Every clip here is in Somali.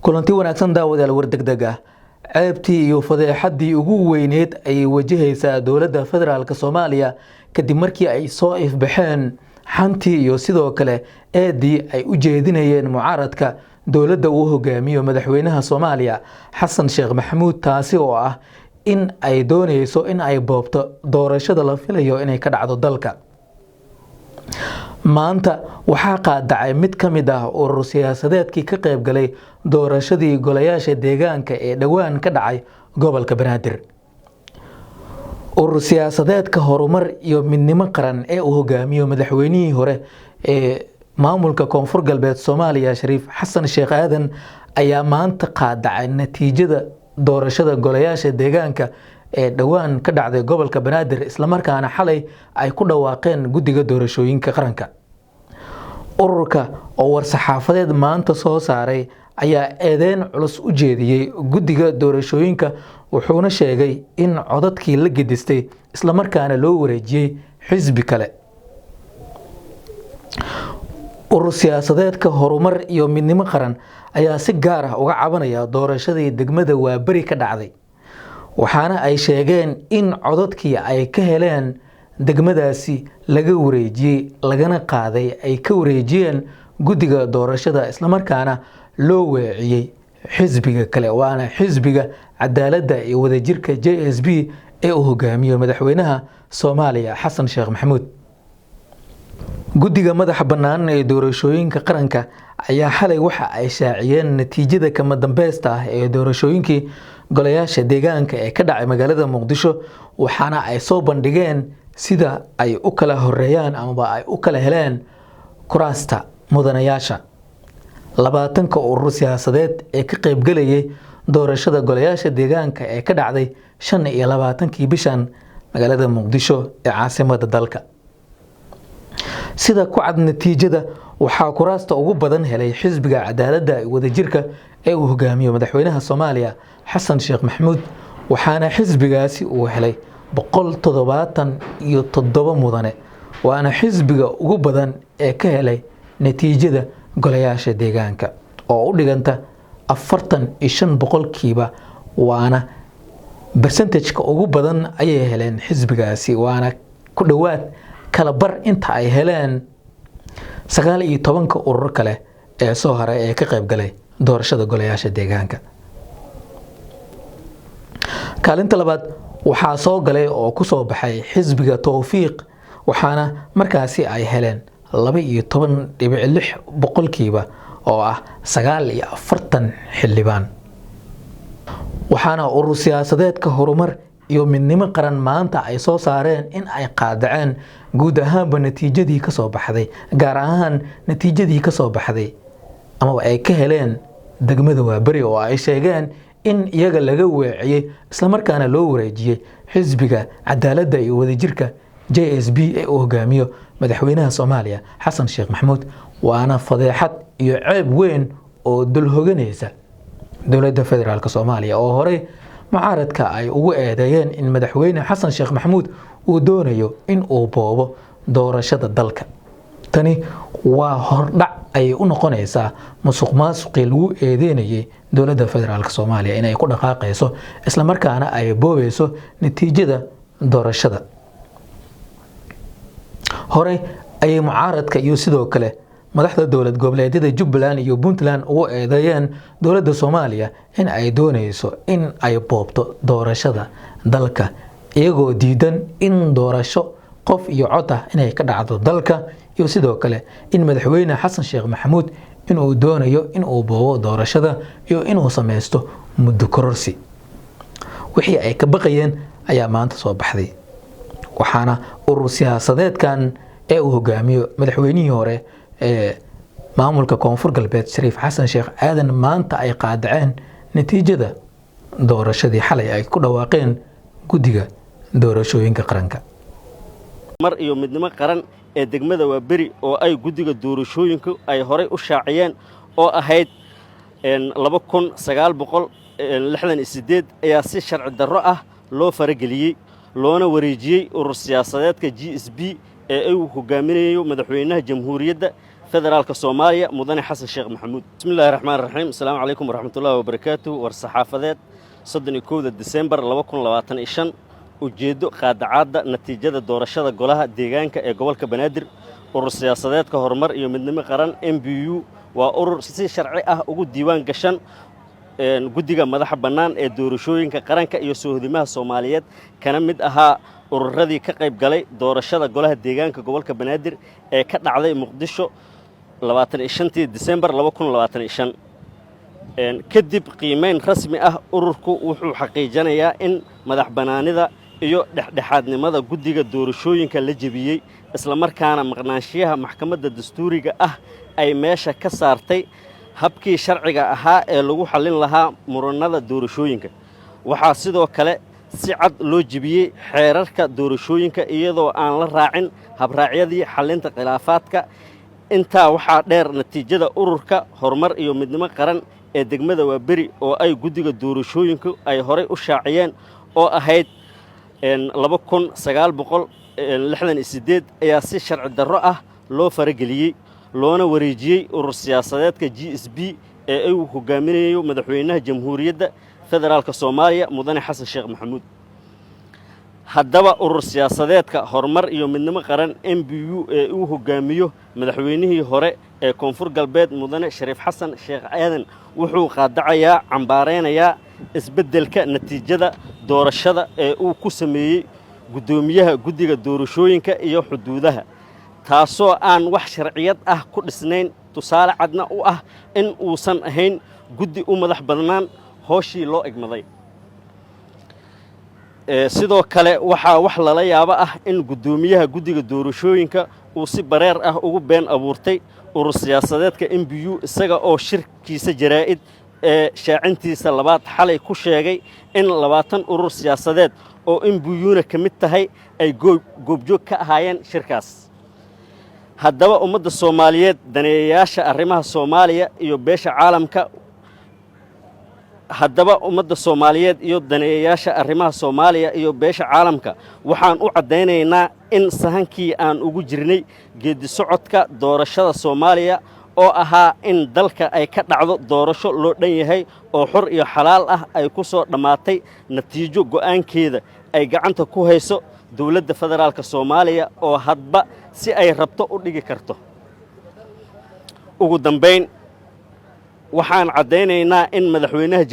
kulanti wanaagsan daawadayaal wardegdeg ah ceebtii iyo fadeexadii ugu weyneed ay wajahaysaa dowladda federaalka Soomaaliya kadib markii ay soo ifbaxeen xantii iyo sidoo kale eedii ay u jeedinayeen mucaaradka dowladda uu hogaamiyo madaxweynaha Soomaaliya Xasan Sheekh Maxamuud taasi oo ah in ay doonayso in ay boobto doorashada la filayo inay ka dhacdo dalka maanta waxaa qaadacay mid ka mid ah urur siyaasadeedkii ka qayb galay doorashadii golayaasha deegaanka ee dhawaan ka dhacay gobolka Banaadir urur siyaasadeedka horumar iyo midnimo qaran ee uu hogaamiyo madaxweynihii hore ee maamulka Koonfur Galbeed Soomaaliya Shariif Xasan Sheekh Aadan ayaa maanta qaadacay natiijada doorashada golayaasha deegaanka ee dhawaan ka dhacday gobolka Banaadir isla markaana xalay ay ku dhawaaqeen guddiga doorashooyinka qaranka ururka oo war-saxaafadeed maanta soo saaray ayaa eedeyn culus u jeediyay guddiga doorashooyinka wuxuuna sheegay in codadkii la gidistay isla markaana loo wareejiyay xisbi kale urur siyaasadeedka horumar iyo midnimo qaran ayaa si gaar ah uga cabanaya doorashadii degmada Waabari ka dhacday waxaana ay sheegeen in codadkii ay ka heleen degmadaasi laga wareejiyay lagana qaaday ay ka wareejiyeen guddiga doorashada isla markaana loo weeciyay xisbiga kale waana xisbiga cadaaladda iyo wadajirka JSB ee uu hogaamiyo madaxweynaha Soomaaliya Xasan Sheekh Maxamuud guddiga madaxa bannaan ee doorashooyinka qaranka ayaa xalay waxa ay shaaciyeen natiijada kama dambaysta ah ee doorashooyinkii golayaasha deegaanka ee ka dhacay magaalada Muqdisho waxaana ay soo bandhigeen sida ay u kala horeeyaan ama ay u kala heleen kuraasta mudanayaasha 20 urur siyaasadeed ee ka qayb galayay doorashada golayaasha deegaanka ee ka dhacday 25 bishan magaalada Muqdisho ee caasimadda dalka sida ku cad natiijada waxaa kuraasta ugu badan helay xisbiga cadaaladda wadajirka ee uu hogaamiyo madaxweynaha Soomaaliya Xasan Sheekh Maxamuud waxaana xisbigaasi uu helay 177 mudane waana xisbiga ugu badan ee ka helay natiijada golayaasha deegaanka oo u dhiganta 45% waana percentage-ka ugu badan ayay heleen xisbigaasi waana ku dhawaad kala bar inta ay heleen 19 urur kale ee soo haray ee ka qayb galay doorashada golayaasha deegaanka kaalinta labaad waxaa soo galay oo ku soo baxay xisbiga Tawfiiq waxaana markaasi ay heleen 12.6% oo ah 49 xildhibaan waxaana urur siyaasadeedka horumar iyo midnimo qaran maanta ay soo saareen in ay qaadaceen guud ahaanba natiijadii ka soo baxday gaar ahaan natiijadii ka soo baxday ama ay ka heleen degmada Waabari oo ay sheegeen in iyaga laga weeciyay isla markaana loo wareejiyay xisbiga cadaaladda iyo wadajirka JSB ee uu hogaamiyo madaxweynaha Soomaaliya Xasan Sheekh Maxamuud waana fadeexad iyo ceeb weyn oo dul hoganaysa dowladda federaalka Soomaaliya oo hore mucaaradka ay ugu eedeeyeen in madaxweyne Xasan Sheekh Maxamuud uu doonayo in uu boobo doorashada dalka tani waa hordhac ay u noqonaysaa musuqmaasuqii lagu eedeynayay dowladda federaalka Soomaaliya inay ku dhaqaaqayso isla markaana ay boobayso natiijada doorashada hore ay mucaaradka iyo sidoo kale madaxda dowlad goboleedyada Jubbaland iyo Puntland ugu eedeeyeen dowladda Soomaaliya in ay doonayso in ay boobto doorashada dalka iyagoo diidan in doorasho qof iyo cod ah inay ka dhacdo dalka iyo sidoo kale in madaxweyne Xasan Sheekh Maxamuud inuu doonayo in uu boobo doorashada iyo inuu sameysto muddo kororsi wixii ay ka baqayeen ayaa maanta soo baxday waxaana urur siyaasadeedkan ee uu hogaamiyo madaxweynihii hore ee maamulka Koonfur Galbeed Shariif Xasan Sheekh Aadan maanta ay qaadaceen natiijada doorashadii xalay ay ku dhawaaqeen guddiga doorashooyinka qaranka mar iyo midnimo qaran ee degmada Waabari oo ay guddiga doorashooyinka ay hore u shaaciyeen oo ahayd 2968 ayaa si sharci darro ah loo farageliyay loona wareejiyay urur siyaasadeedka JSB ee uu hogaaminayo madaxweynaha jamhuuriyadda federaalka Soomaaliya mudane Xasan Sheekh Maxamuud. Bismillaahi Raxmaani Raxiim. Assalaamu calaykum waraxmatullaahi wabarakaatuh. War saxaafadeed 31 Diseembar 2025 ujeedo qaadacada natiijada doorashada golaha deegaanka ee gobolka Banaadir. Urur siyaasadeedka horumar iyo midnimo qaran MBU waa urur si sharci ah ugu diiwaan gashan guddiga madaxa bannaan ee doorashooyinka qaranka iyo soohdimaha Soomaaliyeed kana mid ahaa ururadii ka qayb galay doorashada golaha deegaanka gobolka Banaadir ee ka dhacday Muqdisho 25 Diseembar 2025. kadib qiimeyn rasmi ah ururku wuxuu xaqiijinayaa in madax bannaanida iyo dhexdhexaadnimada guddiga doorashooyinka la jebiyey isla markaana maqnaanshiyaha maxkamadda dastuuriga ah ay meesha ka saartay habkii sharciga ahaa ee lagu xallin lahaa muranada doorashooyinka. waxaa sidoo kale si cad loo jebiyey xeerarka doorashooyinka iyadoo aan la raacin habraacyadii xallinta khilaafaadka. intaa waxaa dheer natiijada ururka horumar iyo midnimo qaran ee degmada Waaberi oo ay guddiga doorashooyinku ay horay u shaaciyeen oo ahayd 2968 ayaa si sharci darro ah loo farageliyey loona wareejiyey urur siyaasadeedka GSB ee uu hogaaminayo madaxweynaha Jamhuuriyadda Federaalka Soomaaliya mudane Xasan Sheekh Maxamuud. haddaba urur siyaasadeedka horumar iyo midnimo qaran MBU ee uu hogaamiyo madaxweynihii hore ee Koonfur Galbeed mudane Shariif Xasan Sheekh Aadan wuxuu qaadacayaa cambaareynaya isbeddelka natiijada doorashada ee uu ku sameeyey gudoomiyaha guddiga doorashooyinka iyo xuduudaha taasoo aan wax sharciyad ah ku dhisnayn tusaale cadna u ah in uusan ahayn guddi u madax bannaan hooshii loo egmaday. sidoo kale waxaa wax lala yaabo ah in gudoomiyaha guddiga doorashooyinka uu si bareer ah ugu been abuurtay urur siyaasadeedka MBU isaga oo shirkiisa jaraa'id ee shaacintiisa labaad xalay ku sheegay in 20 urur siyaasadeed oo MBU-na ka mid tahay ay goobjoog ka ahaayeen shirkaas. haddaba ummadda Soomaaliyeed daneeyayaasha arrimaha Soomaaliya iyo beesha caalamka waxaan u caddaynaynaa in sahankii aan ugu jirnay geedi socodka doorashada Soomaaliya oo ahaa in dalka ay ka dhacdo doorasho loo dhan yahay oo xor iyo xalaal ah ay ku soo dhammaatay natiijo go'aankeeda ay gacanta ku hayso dowladda federaalka Soomaaliya oo hadba si ay rabto u dhigi karto. ugu dambeyn waxaan caddaynaynaa in madaxweynaha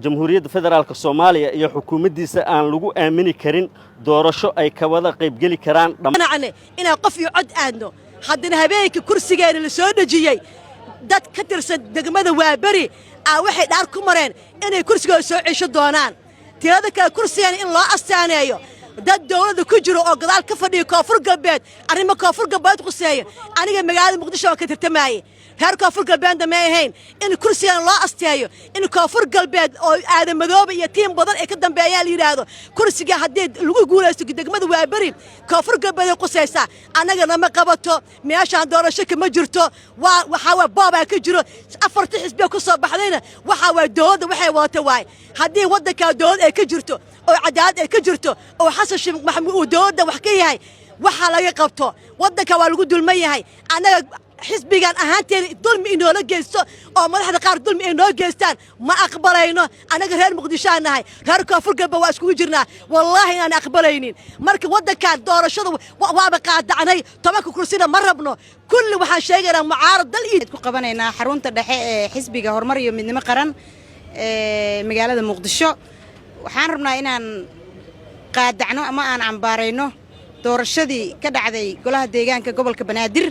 jamhuuriyadda federaalka Soomaaliya iyo xukuumaddiisa aan lagu aamini karin doorasho ay ka wada qaybgeli karaan dhammaan inaan qof iyo cod aadno haddana habeenkii kursigeena la soo dhajiyay dad ka tirsan degmada Waaberi waxay dhaar ku mareen inay kursigooda soo cesho doonaan tirada kale kursigeena in loo astaaneeyo dad dawladda ku jiro oo gadaal ka fadhiyo Koonfur Galbeed arrimo Koonfur Galbeed quseeyo aniga magaalada Muqdisho ka tirtamaayay heer Koonfur Galbeed ma ahayn in kursigan loo asteeyo in Koonfur Galbeed oo aadan madooba iyo tiim badan ay ka dambeeyaan la yiraahdo kursiga hadii lagu guuleysto degmada Waaberi Koonfur Galbeed quseysa anaga nama qabato meeshaan doorasho kama jirto waxa waa baaba ka jiro afarta xisbi ku soo baxdayna waxa waa dawladda waxay wadato waay hadii wadanka dawlad ay ka jirto oo cadaalad ay ka jirto oo Xasan Sheekh Maxamuud uu dawladda wax ka yahay waxa laga qabto wadanka waa lagu dulman yahay anaga xisbigan ahaanteen dulmi inoo la geysto oo madaxda qaar dulmi ay noo geystaan ma aqbalayno anaga reer Muqdisho anahay reer Koonfur Galbeed waa isku jirnaa wallahi aan aqbalaynin marka wadanka doorashada waaba qaadacnay 10 kursina ma rabno kulli waxaan sheegaynaa mucaarad dal ku qabanaynaa xarunta dhexe ee xisbiga horumar iyo midnimo qaran ee magaalada Muqdisho waxaan rabnaa inaan qaadacno ama aan cambaarayno doorashadii ka dhacday golaha deegaanka gobolka Banaadir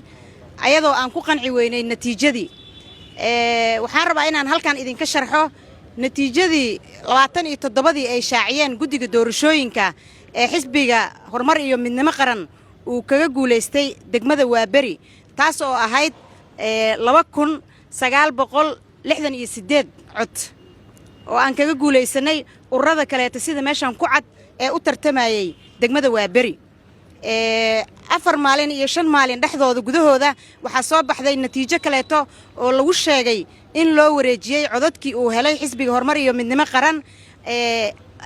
ayadoo aan ku qanci weynay natiijadii waxaan rabaa inaan halkan idinka sharxo natiijadii 27 ay shaaciyeen guddiga doorashooyinka ee xisbiga horumar iyo midnimo qaran uu kaga guuleystay degmada Waaberi taas oo ahayd 2968 cod oo aan kaga guuleysanay ururada kale sida meeshan ku cad ee u tartamayay degmada Waaberi 4 maalin iyo 5 maalin dhexdooda gudahooda waxa soo baxday natiijo kaleeto oo lagu sheegay in loo wareejiyay codadkii uu helay xisbiga horumar iyo midnimo qaran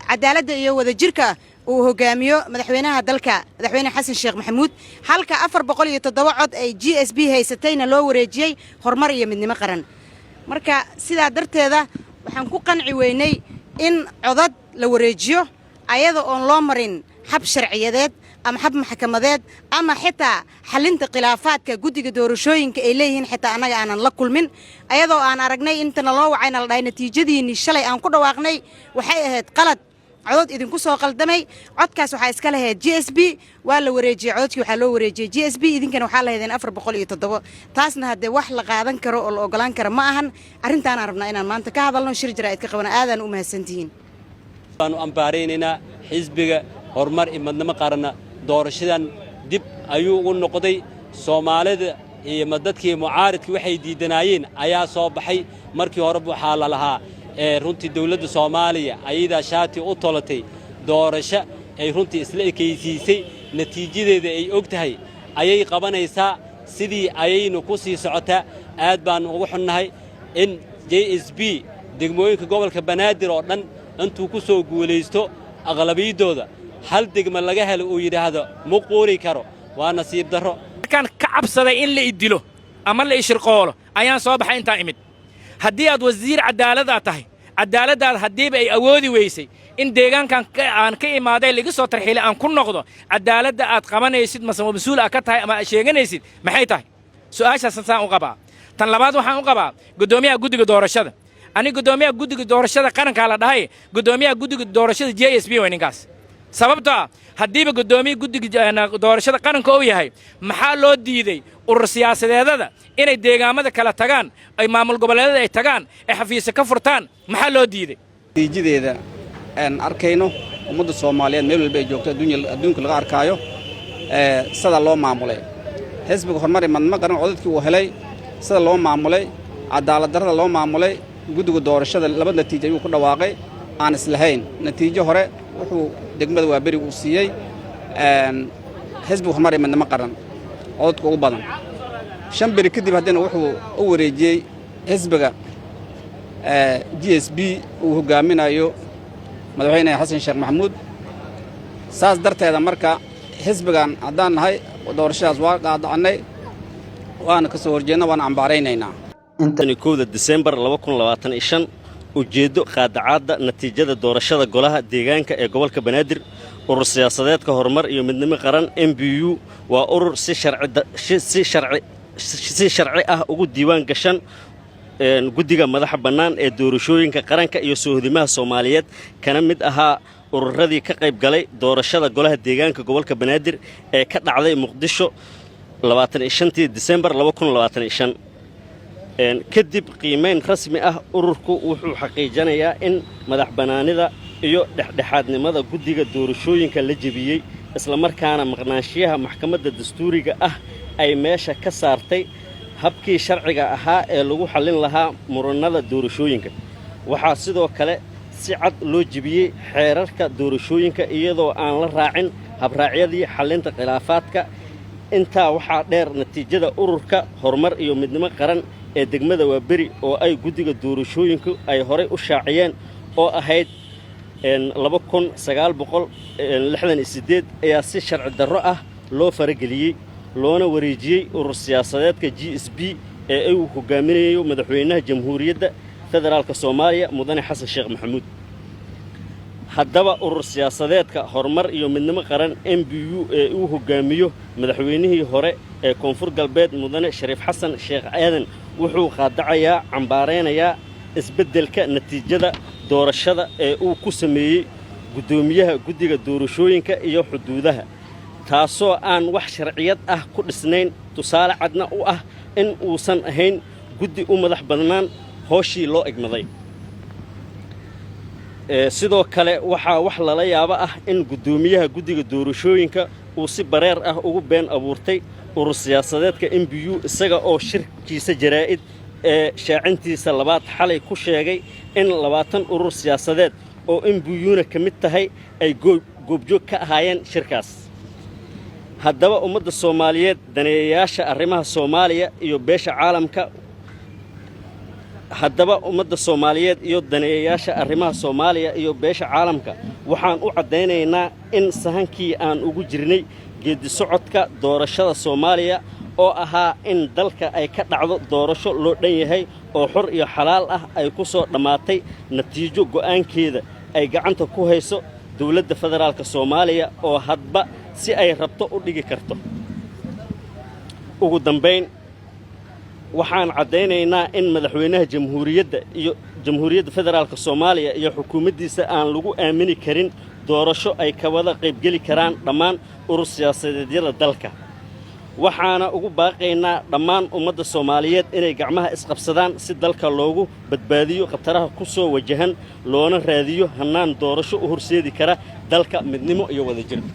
cadaaladda iyo wadajirka uu hogaamiyo madaxweynaha dalka madaxweyne xasan sheekh maxamuud halka 407 cod ay GSB haysatayna loo wareejiyay horumar iyo midnimo qaran marka sidaa darteeda waxaan ku qanci weynay in codad la wareejiyo ayada oon loo marin xab sharciyadeed ama xab maxkamadeed ama xitaa xalinta khilaafaadka guddiga doorashooyinka ay leeyihiin xitaa annaga aanan la kulmin ayadoo aan aragnay intana loo wacayna la dhahay natiijadiinii shalay aan ku dhawaaqnay waxay ahayd qalad codod idinku soo qaldamay codkaas waxaa iska lahayd GSB waa la wareejiyay cododkii waxaa loo wareejiyay GSB idinkana waxaa lahaydeen 407 taasna haddee wax la qaadan karo oo la ogolaan karo ma ahan arrintaanaan rabnaa inaan maanta ka hadalno shir jaraa'id ka qabana aadaan u mahadsantihiin waanu ambaaraynaynaa xisbiga horumar iyo midnimo qaranna doorashadan dib ayuu ugu noqday Soomaalida iyo dadkii mucaaradkii waxay diidanaayeen ayaa soo baxay markii hore waxaa la lahaa runtii dawladda Soomaaliya ayada shaati u tolatay doorasho ay runtii isla ekaysiisay natiijadeeda ay og tahay ayay qabanaysaa sidii ayaynu ku sii socotaa aad baan ugu xunnahay in JSB degmooyinka gobolka Banaadir oo dhan intuu ku soo guuleysto aqlabiyadooda hal degmo laga helo oo yiraahdo ma qoori karo waa nasiib darro kan ka cabsaday in la idilo ama la ishirqoolo ayaan soo baxay inta imid haddii aad wasiir cadaalada tahay cadaaladaad hadiiba ay awoodi weysay in deegaankan aan ka imaaday laga soo tarxiilay aan ku noqdo cadaalada aad qabanaysid mas'uul ka tahay ama sheeganaysid maxay tahay su'aashaas saan u qabaa tan labaad waxaan u qabaa gudoomiyaha guddiga doorashada ani gudoomiyaha guddiga doorashada qaranka la dhahay gudoomiyaha guddiga doorashada JSB weyninkaas sababta hadiiba gudoomiyaha guddiga doorashada qaranka uu yahay maxaa loo diiday urur siyaasadeedada inay deegaamada kala tagaan ay maamul goboleedada ay tagaan ay xafiis ka furtaan maxaa loo diiday natiijadeeda aan arkayno ummadda Soomaaliyeed meel walba ay joogto adduunka laga arkaayo sida loo maamulay xisbiga horumar iyo midnimo qaran codadkii uu helay sida loo maamulay cadaalad darrada loo maamulay guddiga doorashada laba natiijo ayuu ku dhawaaqay aan islahayn natiijo hore wuxuu degmada waa bari uu siiyay xisbiga horumar iyo midnimo qaran codadka ugu badan 5 bari kadib haddana wuxuu u wareejiyay xisbiga GSB uu hogaaminayo madaxweyne xasan sheekh maxamuud saas darteeda marka xisbigan haddaan nahay doorashadaas waa qaadacnay waana ka soo horjeedna waana ambaaraynaynaa 1 December 2025 ujeedo qaadacaadda natiijada doorashada golaha deegaanka ee gobolka Banaadir urur siyaasadeedka horumar iyo midnimo qaran MBU waa urur si sharci ah ugu diiwaan gashan guddiga madaxa bannaan ee doorashooyinka qaranka iyo soohdimaha Soomaaliyeed kana mid ahaa ururadii ka qayb galay doorashada golaha deegaanka gobolka Banaadir ee ka dhacday Muqdisho 25 December 2025 kadib qiimeyn rasmi ah ururku wuxuu xaqiijinayaa in madax bannaanida iyo dhexdhexaadnimada guddiga doorashooyinka la jebiyey isla markaana maqnaanshiyaha maxkamadda dastuuriga ah ay meesha ka saartay habkii sharciga ahaa ee lagu xallin lahaa muranada doorashooyinka waxaa sidoo kale si cad loo jebiyey xeerarka doorashooyinka iyadoo aan la raacin habraacyadii xallinta khilaafaadka intaa waxaa dheer natiijada ururka horumar iyo midnimo qaran ee degmada waa bari oo ay guddiga doorashooyinku ay horay u shaaciyeen oo ahayd 2968 ayaa si sharci darro ah loo farageliyey loona wareejiyey urur siyaasadeedka GSB ee uu hogaaminayo madaxweynaha jamhuuriyadda federaalka Soomaaliya mudane xasan sheekh maxamuud haddaba urur siyaasadeedka horumar iyo midnimo qaran MBU ee uu hogaamiyo madaxweynihii hore ee koonfur galbeed mudane Shariif Xasan Sheekh Aadan wuxuu qaadacayaa cambaareynayaa isbeddelka natiijada doorashada ee uu ku sameeyey gudoomiyaha guddiga doorashooyinka iyo xuduudaha taasoo aan wax sharciyad ah ku dhisnayn tusaale cadna u ah in uusan ahayn guddi u madax bannaan hooshii loo egmaday sidoo kale waxaa wax lala yaabo ah in gudoomiyaha guddiga doorashooyinka uu si bareer ah ugu been abuurtay urur siyaasadeedka MBU isaga oo shirkiisa jaraa'id ee shaacintiisa labaad xalay ku sheegay in 20 urur siyaasadeed oo MBU-na ka mid tahay ay goobjoog ka ahaayeen shirkaas haddaba ummadda Soomaaliyeed daneeyayaasha arrimaha Soomaaliya iyo beesha caalamka haddaba ummadda Soomaaliyeed iyo daneeyayaasha arrimaha Soomaaliya iyo beesha caalamka waxaan u cadeynaynaa in sahankii aan ugu jirnay geedi socodka doorashada Soomaaliya oo ahaa in dalka ay ka dhacdo doorasho loo dhan yahay oo xor iyo xalaal ah ay ku soo dhamaatay natiijo go'aankeeda ay gacanta ku hayso dawladda federaalka Soomaaliya oo hadba si ay rabto u dhigi karto ugu dambeyn waxaan cadeynaynaa in madaxweynaha jamhuuriyadda federaalka Soomaaliya iyo xukuumaddiisa aan lagu aamini karin doorasho ay ka wada qayb gali karaan dhammaan urur siyaasadeedyada dalka waxaana ugu baaqaynaa dhammaan ummadda Soomaaliyeed inay gacmaha isqabsadaan si dalka loogu badbaadiyo khataraha ku soo wajahan loona raadiyo hannaan doorasho u horseedi kara dalka midnimo iyo wadajir